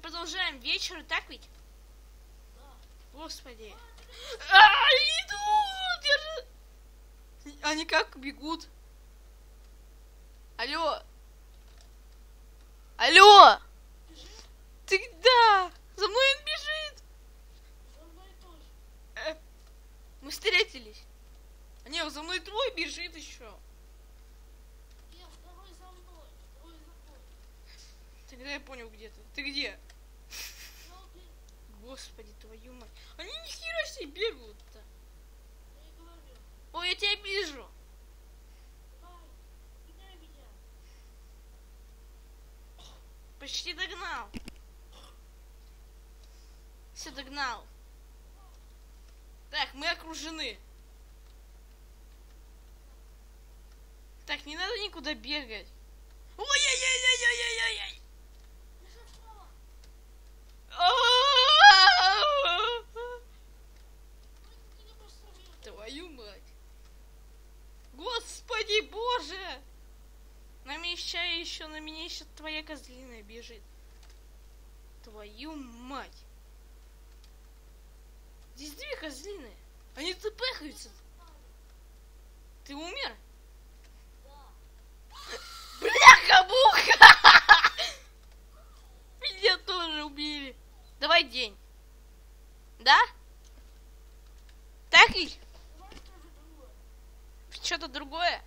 продолжаем вечер, так ведь? Господи. Идут! Держи! Они как бегут? Алло! Алло! Ты да! За мной он бежит! Мы встретились. А не, за мной твой бежит еще. Тогда я понял, где ты. Ты где? Господи, твою мать. Они ни хера себе бегают-то. Ой, я тебя вижу. Почти догнал. Все догнал. Так, мы окружены. Так, не надо никуда бегать. Ой-ой-ой-ой-ой-ой-ой! Твою мать. Господи боже. На меня еще твоя козлина бежит. Твою мать. Здесь две козлины. Они цепыхаются. Ты умер? Бляха-муха! Меня тоже убили. Давай день. Да? Так ведь? Что-то другое?